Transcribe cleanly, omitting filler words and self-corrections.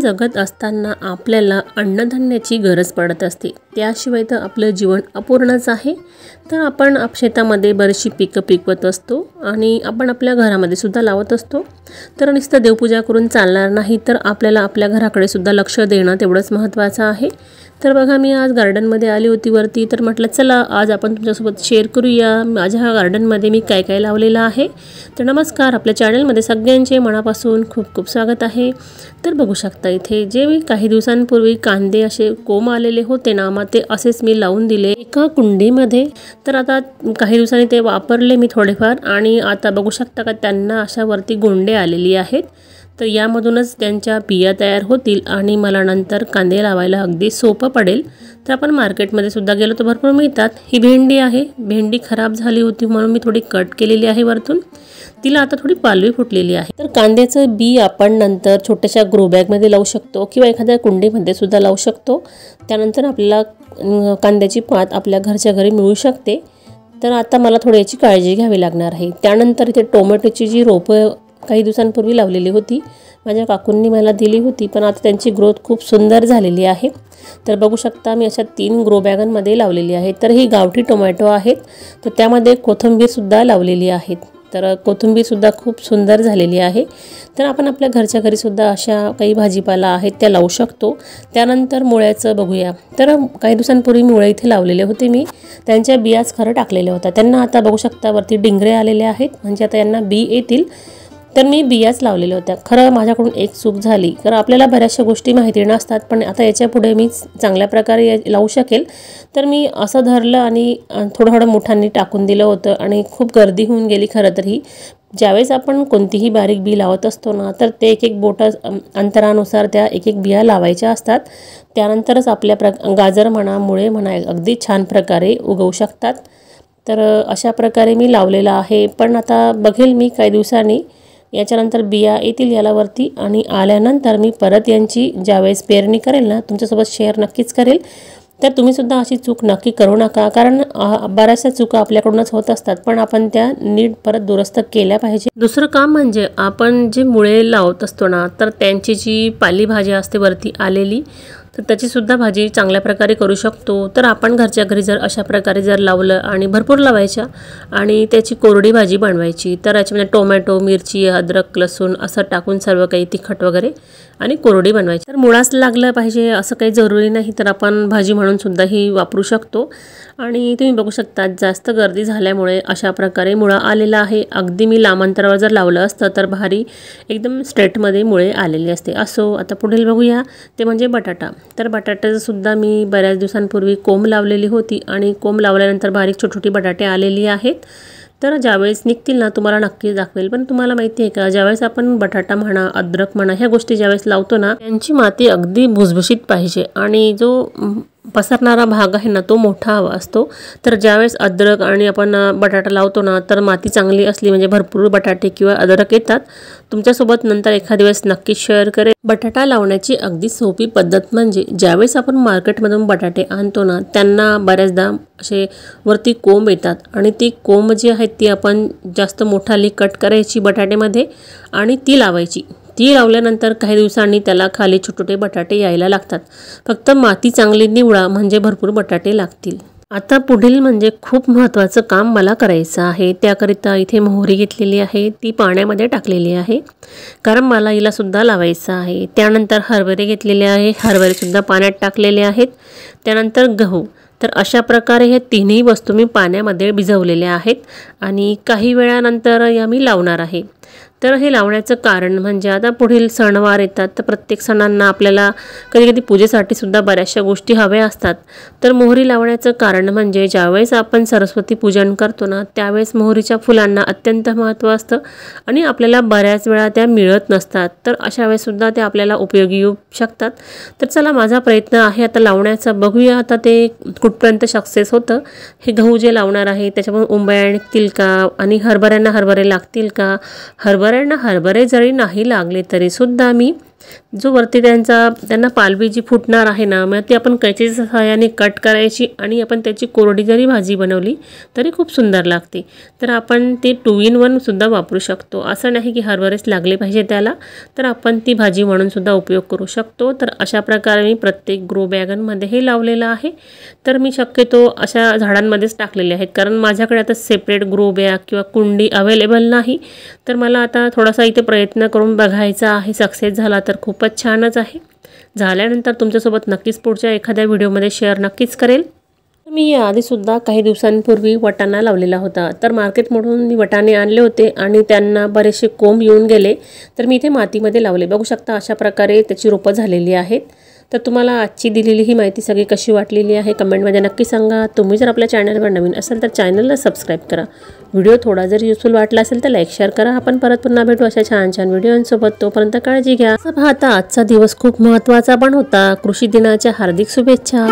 जगत असताना आपल्याला अन्नधान्याची गरज पडत असते, त्याशिवाय तर आपलं जीवन अपूर्णच आहे। तर आपण शेतामध्ये बरीचशी पिकं पिकवत असतो आणि आपण आपल्या घरामध्ये सुद्धा लावत असतो। तर नुसतं देवपूजा करून चालणार नाही, तर आपल्याला आपल्या घराकडे सुद्धा लक्ष देणं तेवढंच महत्त्वाचं आहे। तर बघा, मी आज गार्डनमध्ये आली होती वरती, तर म्हटलं चला आज आपण तुमच्यासोबत शेअर करूया माझ्या गार्डनमध्ये मी काय काय लावलेलं आहे। तर नमस्कार, आपल्या चॅनलमध्ये सगळ्यांचे मनापासून खूप खूप स्वागत आहे। तर बघू शकता इथे जे मी काही दिवसांपूर्वी कांदे असे कोंब आलेले होते ना, मग ते असेच मी लावून दिले एका कुंडीमध्ये। तर आता काही दिवसांनी ते वापरले मी थोडेफार, आणि आता बघू शकता का त्यांना अशा वरती गोंडे आलेली आहेत। तर यामधूनच त्यांच्या बिया तयार होतील आणि मला नंतर कांदे लावायला अगदी सोपं पडेल। तर आपण मार्केटमध्ये सुद्धा गेलो तर भरपूर मिळतात। ही भेंडी आहे, भेंडी खराब झाली होती म्हणून मी थोडी कट केलेली आहे वरतून, तिला आता थोडी पालवी फुटलेली आहे। तर कांद्याचं बी आपण नंतर छोट्याशा ग्रो बॅगमध्ये लावू शकतो किंवा एखाद्या कुंडीमध्ये सुद्धा लावू शकतो। त्यानंतर आपल्याला कांद्याची पात आपल्या घरच्या घरी मिळू शकते। तर आता मला थोडी याची काळजी घ्यावी लागणार आहे। त्यानंतर इथे टोमॅटोची जी रोपं काही दिवसांपूर्वी लावलेली होती, माझ्या काकूंनी मला दिली होती, पण आता त्यांची ग्रोथ खूप सुंदर झालेली आहे। तर बघू शकता मी अशा 3 ग्रो बॅगांमध्ये लावलेली आहे। तर ही गावठी टोमॅटो आहेत, तर त्यामध्ये कोथिंबीर सुद्धा लावलेली आहेत। तर कोथिंबीर सुद्धा खूप सुंदर झालेली आहे। तर आपण आपल्या घरच्या घरी सुद्धा अशा काही भाजीपाला आहेत त्या लावू शकतो। त्यानंतर मुळ्याचं बघूया। तर काही दिवसांपूर्वी मुळे इथे लावलेले होते मी, त्यांच्या बियाच खरं टाकलेल्या होत्या। त्यांना आता बघू शकता वरती डिंगरे आलेले आहेत, म्हणजे आता यांना बी येतील। तर मी बियाच लावलेल्या होत्या। खरं माझ्याकडून एक चूक झाली, कारण आपल्याला बऱ्याचशा गोष्टी माहिती नसतात, पण आता याच्या पुढे मी चांगल्या प्रकारे लावू शकेल। तर मी असं धरलं आणि थोडं मोठ्यांनी टाकून दिलं होतं आणि खूप गर्दी होऊन गेली। खरं तर ही ज्यावेळेस आपण कोणतीही बारीक बी लावत असतो ना, तर ते एक बोटा अंतरानुसार त्या एक बिया लावायच्या असतात। त्यानंतरच आपल्या गाजर म्हणा, मुळे म्हणा अगदी छान प्रकारे उगवू शकतात। तर अशा प्रकारे मी लावलेलं आहे। पण आता बघेल मी काही दिवसांनी याच्यानंतर बिया येतील याला वरती, आणि आल्यानंतर मी परत यांची ज्यावेळेस पेरणी करेल ना, तुमच्यासोबत शेअर नक्कीच करेल। तर तुम्ही सुद्धा अशी चूक नक्की करू नका, कारण बऱ्याचशा चुका आपल्याकडूनच होत असतात, पण आपण त्या नीट परत दुरुस्त केल्या पाहिजे। दुसरं काम म्हणजे आपण जे मुळे लावत असतो ना, तर त्यांची जी पालेभाजी असते वरती आलेली, तर त्याची सुद्धा भाजी चांगल्या प्रकारे करू शकतो। तर आपण घरच्या घरी जर अशा प्रकारे जर लावलं आणि भरपूर लावायच्या आणि त्याची कोरडी भाजी बनवायची, तर याच्यामध्ये टोमॅटो, मिरची, अद्रक, लसूण असं टाकून सर्व काही तिखट वगैरे आणि कोरडी बनवायची। तर मुळाच लागलं पाहिजे असं काही जरुरी नाही, तर आपण भाजी म्हणून सुद्धा ही वापरू शकतो। आणि तुम्ही बघू शकता जास्त गर्दी झाल्यामुळे अशा प्रकारे मुळा आलेला आहे। अगदी मी लांब अंतरावर जर लावलं असतं तर भारी एकदम स्ट्रेटमध्ये मुळे आलेले असते। असो, आता पुढील बघूया ते म्हणजे बटाटा। तर बटाट्याचं सुद्धा मी बऱ्याच दिवसांपूर्वी कोंब लावलेली होती, आणि कोंब लावल्यानंतर बारीक छोटी बटाटे आलेली आहेत। तर ज्यावेळेस निघतील ना, तुम्हाला नक्कीच दाखवेल। पण तुम्हाला माहिती आहे का, ज्यावेळेस आपण बटाटा म्हणा, अद्रक म्हणा, ह्या गोष्टी ज्यावेळेस लावतो ना, त्यांची माती अगदी भुसभुशीत पाहिजे आणि जो पसरणारा भाग आहे ना, तो मोठा हवा असतो। तर ज्यावेळेस अद्रक आणि आपण बटाटा लावतो ना, तर माती चांगली असली म्हणजे भरपूर बटाटे किंवा अद्रक येतात। तुमच्यासोबत नंतर एखाद्या वेळेस नक्की शेअर करेल। बटाटा लावण्याची अगदी सोपी पद्धत म्हणजे ज्यावेळेस आपण मार्केटमधून बटाटे आणतो ना, त्यांना बऱ्याचदा असे वरती कोंब येतात, आणि ती कोंब जी आहेत ती आपण जास्त मोठाली कट करायची बटाट्यामध्ये आणि ती लावायची। ती लावल्यानंतर काही दिवसांनी त्याला खाली छोटे बटाटे यायला लागतात। फक्त माती चांगली निवडा म्हणजे भरपूर बटाटे लागतील। आता पुढील म्हणजे खूप महत्त्वाचं काम मला करायचं आहे। त्याकरिता इथे मोहरी घेतलेली आहे, ती पाण्यामध्ये टाकलेली आहे, कारण मला हिला सुद्धा लावायचं आहे। त्यानंतर हरभरे घेतलेले आहे, हरभरे सुद्धा पाण्यात टाकलेले आहेत। त्यानंतर गहू। तर अशा प्रकारे हे तिन्ही वस्तू मी पाण्यामध्ये भिजवलेल्या आहेत, आणि काही वेळानंतर या मी लावणार आहे। तर हे लावण्याचं कारण म्हणजे आता पुढील सणवार येतात, तर प्रत्येक सणांना आपल्याला कधी कधी पूजेसाठी सुद्धा बऱ्याचशा गोष्टी हव्या असतात। तर मोहरी लावण्याचं कारण म्हणजे ज्यावेळेस आपण सरस्वती पूजन करतो ना, त्यावेळेस मोहरीच्या फुलांना अत्यंत महत्त्व असतं, आणि आपल्याला बऱ्याच वेळा त्या मिळत नसतात। तर अशा वेळेस सुद्धा त्या आपल्याला उपयोगी येऊ शकतात। तर चला, माझा प्रयत्न आहे आता लावण्याचा, बघूया आता ते कुठपर्यंत सक्सेस होतं। हे गहू जे लावणार आहे त्याच्यामुळे उंबया निघतील का, आणि हरभऱ्यांना हरभरे लागतील का, हरभरे जरी नाही लागले तरी सुद्धा मी जो वरती त्यांना पालवी जी फुटणार आहे ना, मग ती आपण कैचीच्या सहाय्याने कट करायची आणि आपण त्याची कोरडी जरी भाजी बनवली तरी खूप सुंदर लागते। तर आपण ती 2 in 1 सुद्धा वापरू शकतो। असं नाही की हरभरेच लागले पाहिजे त्याला, तर आपण ती भाजी म्हणून सुद्धा उपयोग करू शकतो। तर अशा प्रकारे मी प्रत्येक ग्रो बॅगांमध्ये हे लावलेलं आहे। तर मी शक्यतो अशा झाडांमध्येच टाकलेले आहेत, कारण माझ्याकडे आता सेपरेट ग्रो बॅग किंवा कुंडी अवेलेबल नाही। तर मला आता थोडासा इथे प्रयत्न करून बघायचा आहे, सक्सेस झाला तर खूपच छानच आहे। झाल्यानंतर तुमच्यासोबत नक्कीच पुढच्या एखाद्या व्हिडिओमध्ये शेअर नक्कीच करेल। मी याआधीसुद्धा काही दिवसांपूर्वी वाटाणा लावलेला होता। तर मार्केटमधून मी वाटाणे आणले होते आणि त्यांना बरेचसे कोंब येऊन गेले, तर मी इथे मातीमध्ये लावले। बघू शकता अशा प्रकारे त्याची रोपं झालेली आहेत। तर तुम्हाला आजची दिलेली ही माहिती सगळी कशी वाटलेली आहे कमेंटमध्ये नक्की सांगा। तुम्ही जर आपल्या चॅनलवर नवीन असाल तर चॅनलला सबस्क्राईब करा। व्हिडिओ थोडा जर युजफुल वाटला असेल तर लाईक शेअर करा। आपण परत पुन्हा भेटू अशा छान छान व्हिडिओंसोबत। तोपर्यंत काळजी घ्या। असं पाहता आजचा दिवस खूप महत्त्वाचा पण होता। कृषी दिनाच्या हार्दिक शुभेच्छा।